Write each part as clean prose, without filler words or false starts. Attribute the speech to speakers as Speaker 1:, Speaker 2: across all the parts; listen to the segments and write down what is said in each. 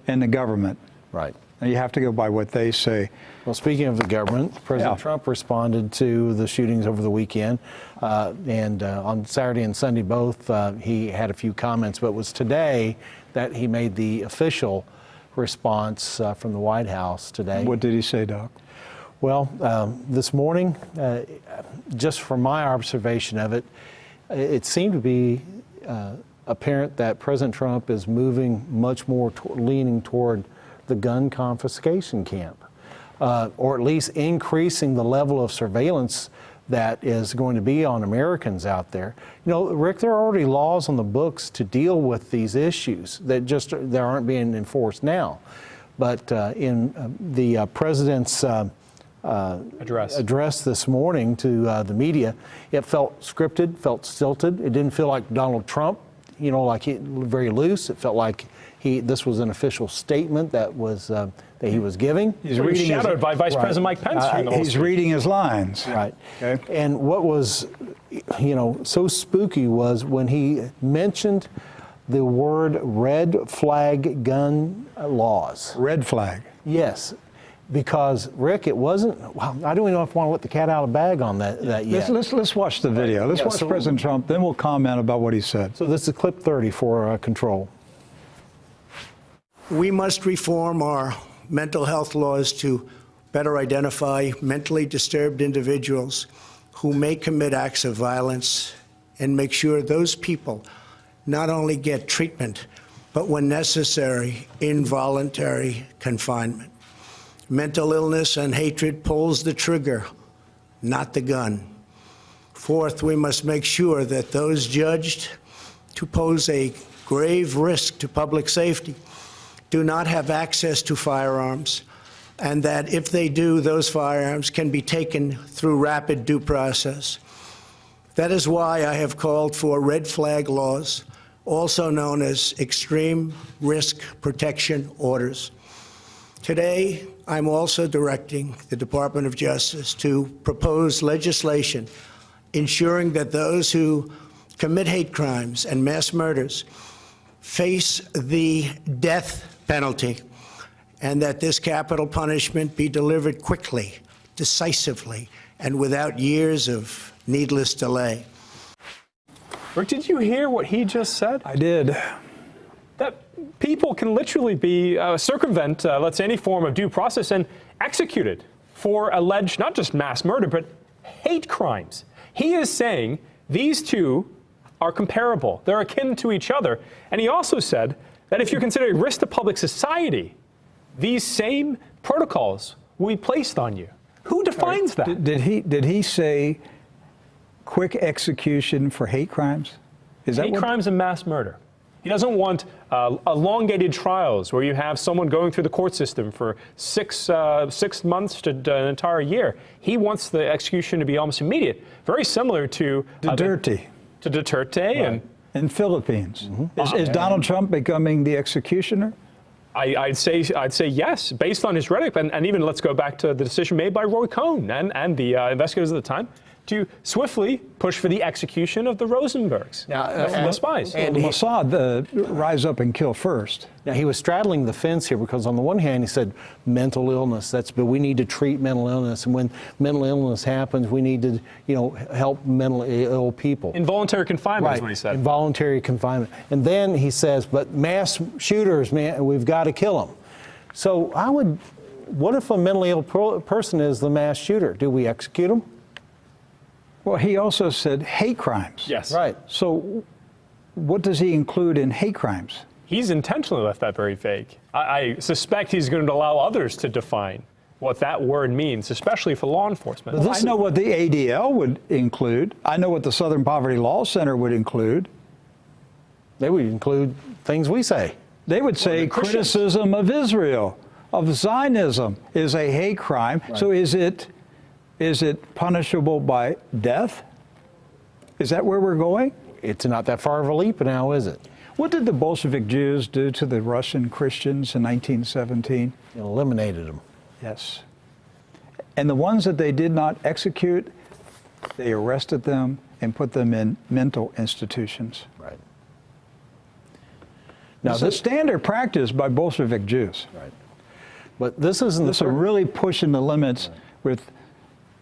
Speaker 1: and the government.
Speaker 2: Right.
Speaker 1: And you have to go by what they say.
Speaker 2: Well, speaking of the government, President Trump responded to the shootings over the weekend, and on Saturday and Sunday both, he had a few comments, but it was today that he made the official response from the White House today.
Speaker 1: What did he say, Doc?
Speaker 2: Well, this morning, just from my observation of it, it seemed to be apparent that President Trump is moving much more leaning toward the gun confiscation camp, or at least increasing the level of surveillance that is going to be on Americans out there. You know, Rick, there are already laws on the books to deal with these issues that aren't being enforced now. But in the president's address this morning to the media, it felt scripted, felt stilted. It didn't feel like Donald Trump, you know, like very loose. It felt like this was an official statement that he was giving.
Speaker 3: He's reading shadowed by Vice President Mike Pence.
Speaker 1: He's reading his lines.
Speaker 2: Right.
Speaker 1: Okay.
Speaker 2: And what was, you know, so spooky was when he mentioned the word red flag gun laws.
Speaker 1: Red flag.
Speaker 2: Yes. Because, Rick, it wasn't, well, I don't even know if I want to let the cat out of the bag on that yet.
Speaker 1: Let's watch the video. Let's watch President Trump, then we'll comment about what he said.
Speaker 2: So this is clip 30 for control.
Speaker 4: We must reform our mental health laws to better identify mentally disturbed individuals who may commit acts of violence and make sure those people not only get treatment, but when necessary, involuntary confinement. Mental illness and hatred pulls the trigger, not the gun. Fourth, we must make sure that those judged to pose a grave risk to public safety do not have access to firearms, and that if they do, those firearms can be taken through rapid due process. That is why I have called for red flag laws, also known as extreme risk protection orders. Today, I'm also directing the Department of Justice to propose legislation ensuring that those who commit hate crimes and mass murders face the death penalty, and that this capital punishment be delivered quickly, decisively, and without years of needless delay.
Speaker 3: Rick, did you hear what he just said?
Speaker 1: I did.
Speaker 3: That people can literally be circumvent, let's say, any form of due process and executed for alleged not just mass murder, but hate crimes. He is saying these two are comparable. They're akin to each other. And he also said that if you're considering risk to public society, these same protocols will be placed on you. Who defines that?
Speaker 1: Did he say quick execution for hate crimes? Is that
Speaker 3: hate crimes and mass murder. He doesn't want elongated trials where you have someone going through the court system for six months to an entire year. He wants the execution to be almost immediate, very similar to
Speaker 1: Duterte.
Speaker 3: To Duterte
Speaker 1: Right. In Philippines. Mm-hmm. Is Donald Trump becoming the executioner?
Speaker 3: I'd say yes, based on his rhetoric, and even let's go back to the decision made by Roy Cohn and the investigators at the time to swiftly push for the execution of the Rosenbergs, the spies.
Speaker 1: And Mossad rise up and kill first.
Speaker 2: Now, he was straddling the fence here because on the one hand, he said mental illness, but we need to treat mental illness. And when mental illness happens, we need to, help mentally ill people.
Speaker 3: Involuntary confinement is what he said.
Speaker 2: Involuntary confinement. And then he says, but mass shooters, man, we've got to kill them. So what if a mentally ill person is the mass shooter? Do we execute them?
Speaker 1: Well, he also said hate crimes.
Speaker 3: Yes.
Speaker 2: Right.
Speaker 1: So what does he include in hate crimes?
Speaker 3: He's intentionally left that very vague. I suspect he's going to allow others to define what that word means, especially for law enforcement.
Speaker 1: Well, I know what the ADL would include. I know what the Southern Poverty Law Center would include.
Speaker 2: They would include things we say.
Speaker 1: They would say criticism of Israel, of Zionism, is a hate crime. Right. So is it punishable by death? Is that where we're going?
Speaker 2: It's not that far of a leap now, is it?
Speaker 1: What did the Bolshevik Jews do to the Russian Christians in 1917?
Speaker 2: It eliminated them.
Speaker 1: Yes. And the ones that they did not execute, they arrested them and put them in mental institutions.
Speaker 2: Right.
Speaker 1: It's a standard practice by Bolshevik Jews.
Speaker 2: Right. But this isn't
Speaker 1: This is really pushing the limits with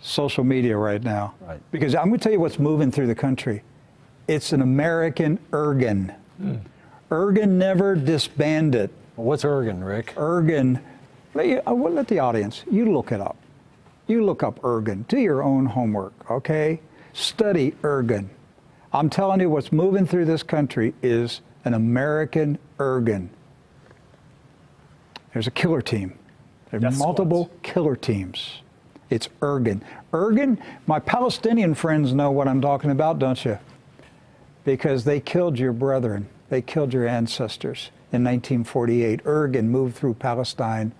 Speaker 1: social media right now.
Speaker 2: Right.
Speaker 1: Because I'm going to tell you what's moving through the country. It's an American Ergen. Ergen never disbanded.
Speaker 2: What's Ergen, Rick?
Speaker 1: Ergen, let the audience, you look it up. You look up Ergen. Do your own homework, okay? Study Ergen. I'm telling you, what's moving through this country is an American Ergen. There's a killer team. There's
Speaker 3: Death
Speaker 1: multiple
Speaker 3: squads.
Speaker 1: killer teams. It's Ergen. Ergen, my Palestinian friends know what I'm talking about, don't you? Because they killed your brethren. They killed your ancestors in 1948. Ergen moved through Palestine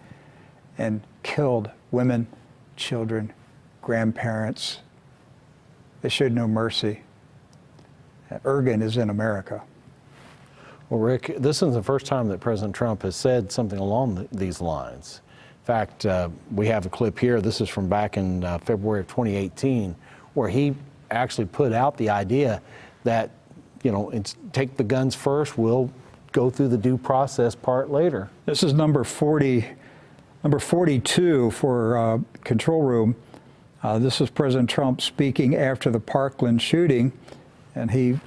Speaker 1: and killed women, children, grandparents. They showed no mercy. Ergen is in America.
Speaker 2: Well, Rick, this isn't the first time that President Trump has said something along these lines. In fact, we have a clip here. This is from back in February of 2018, where he actually put out the idea that, you know, it's take the guns first, we'll go through the due process part later.
Speaker 1: This is number 42 for Control Room. This is President Trump speaking after the Parkland shooting, and he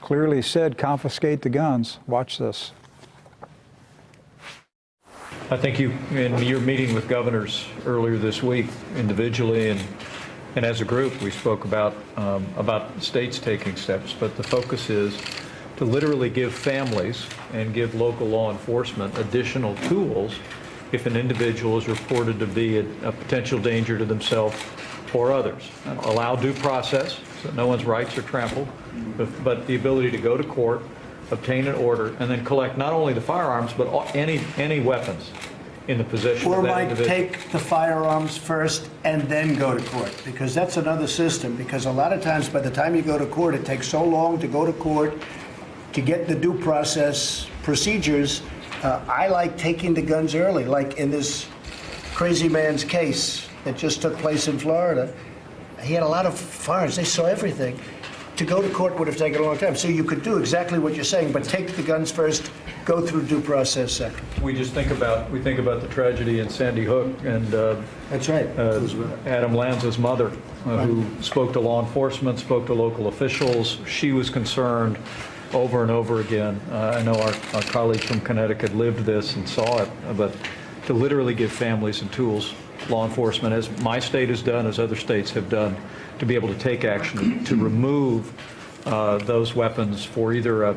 Speaker 1: clearly said, confiscate the guns. Watch this.
Speaker 5: I think you, in your meeting with governors earlier this week, individually and as a group, we spoke about states taking steps, but the focus is to literally give families and give local law enforcement additional tools if an individual is reported to be a potential danger to themselves or others. Allow due process, so no one's rights are trampled, but the ability to go to court, obtain an order, and then collect not only the firearms, but any weapons in the possession
Speaker 4: Or
Speaker 5: of that
Speaker 4: might
Speaker 5: individual.
Speaker 4: take the firearms first and then go to court, because that's another system, because a lot of times by the time you go to court, it takes so long to go to court to get the due process procedures. I like taking the guns early, like in this crazy man's case that just took place in Florida. He had a lot of firearms. They saw everything. To go to court would have taken a long time. So you could do exactly what you're saying, but take the guns first, go through due process second.
Speaker 5: We think about the tragedy in Sandy Hook and
Speaker 4: That's right.
Speaker 5: Adam Lanza's mother, who spoke to law enforcement, spoke to local officials. She was concerned over and over again. I know our colleague from Connecticut lived this and saw it, but to literally give families and tools, law enforcement, as my state has done, as other states have done, to be able to take action to remove those weapons for either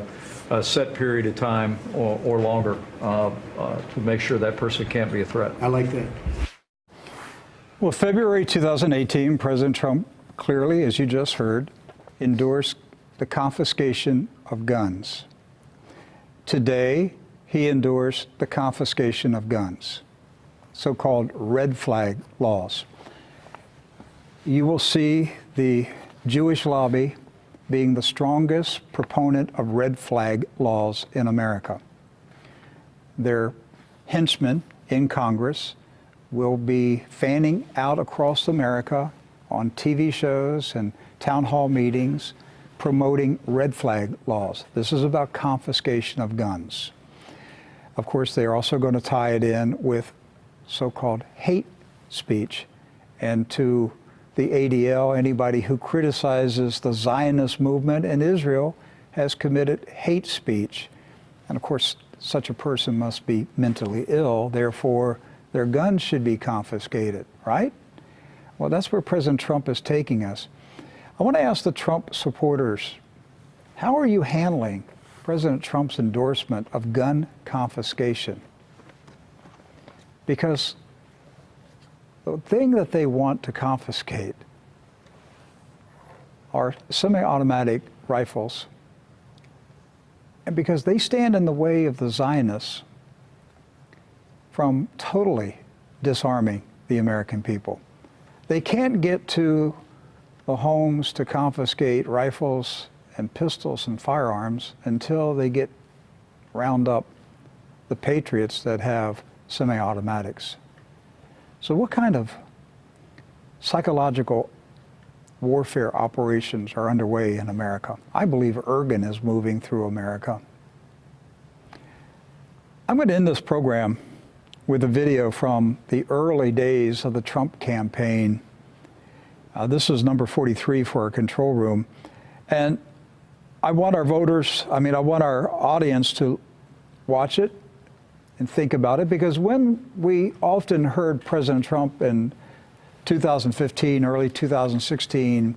Speaker 5: a set period of time or longer to make sure that person can't be a threat.
Speaker 4: I like that.
Speaker 1: Well, February 2018, President Trump clearly, as you just heard, endorsed the confiscation of guns. Today, he endorsed the confiscation of guns, so-called red flag laws. You will see the Jewish lobby being the strongest proponent of red flag laws in America. Their henchmen in Congress will be fanning out across America on TV shows and town hall meetings promoting red flag laws. This is about confiscation of guns. Of course, they are also going to tie it in with so-called hate speech, and to the ADL, anybody who criticizes the Zionist movement in Israel has committed hate speech. And of course, such a person must be mentally ill, therefore their guns should be confiscated, right? Well, that's where President Trump is taking us. I want to ask the Trump supporters, how are you handling President Trump's endorsement of gun confiscation? Because the thing that they want to confiscate are semi-automatic rifles, and because they stand in the way of the Zionists from totally disarming the American people. They can't get to the homes to confiscate rifles and pistols and firearms until they round up the patriots that have semi-automatics. So what kind of psychological warfare operations are underway in America? I believe Ergen is moving through America. I'm going to end this program with a video from the early days of the Trump campaign. This is number 43 for our control room. And I want our voters, I want our audience to watch it and think about it, because when we often heard President Trump in 2015, early 2016,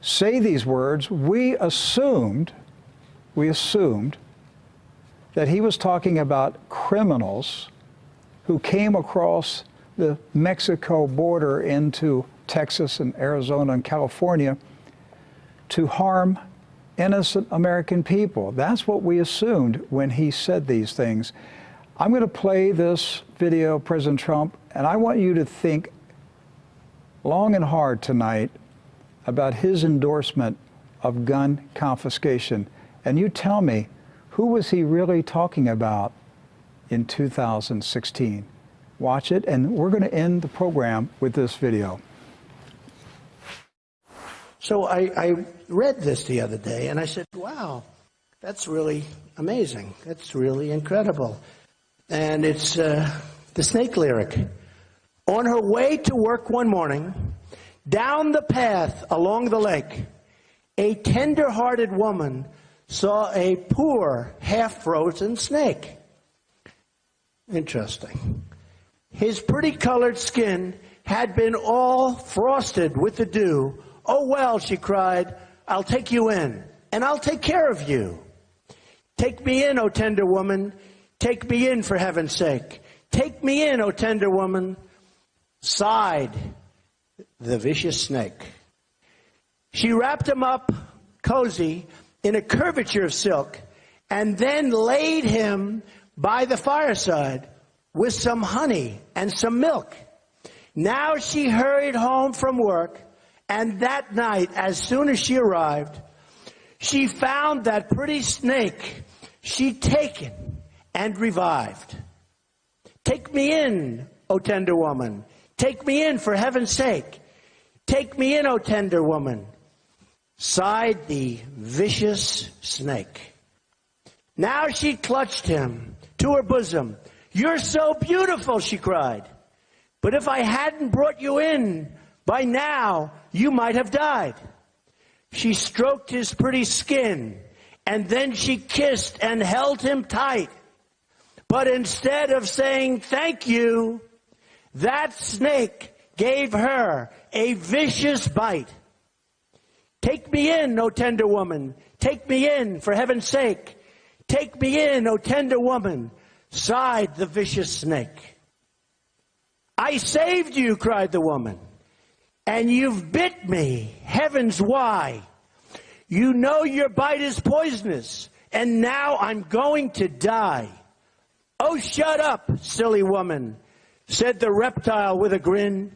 Speaker 1: say these words, we assumed that he was talking about criminals who came across the Mexico border into Texas and Arizona and California to harm innocent American people. That's what we assumed when he said these things. I'm going to play this video, President Trump, and I want you to think long and hard tonight about his endorsement of gun confiscation. And you tell me, who was he really talking about in 2016? Watch it, and we're going to end the program with this video.
Speaker 4: So I read this the other day, and I said, wow, that's really amazing. That's really incredible. And it's the Snake lyric. On her way to work one morning, down the path along the lake, a tender-hearted woman saw a poor, half-frozen snake. Interesting. His pretty-colored skin had been all frosted with the dew. Oh, well, she cried, I'll take you in, and I'll take care of you. Take me in, O tender woman. Take me in, for heaven's sake. Take me in, O tender woman. Sighed the vicious snake. She wrapped him up cozy in a curvature of silk, and then laid him by the fireside with some honey and some milk. Now she hurried home from work, and that night, as soon as she arrived, she found that pretty snake she'd taken and revived. Take me in, O tender woman. Take me in, for heaven's sake. Take me in, O tender woman. Sighed the vicious snake. Now she clutched him to her bosom. You're so beautiful, she cried. But if I hadn't brought you in, by now you might have died. She stroked his pretty skin, and then she kissed and held him tight. But instead of saying thank you, that snake gave her a vicious bite. Take me in, O tender woman. Take me in, for heaven's sake. Take me in, O tender woman, sighed the vicious snake. I saved you, cried the woman, and you've bit me. Heavens, why? You know your bite is poisonous, and now I'm going to die. Oh, shut up, silly woman, said the reptile with a grin.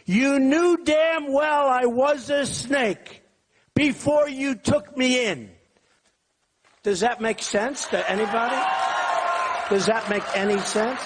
Speaker 4: You knew damn well I was a snake before you took me in. Does that make sense to anybody? Does that make any sense?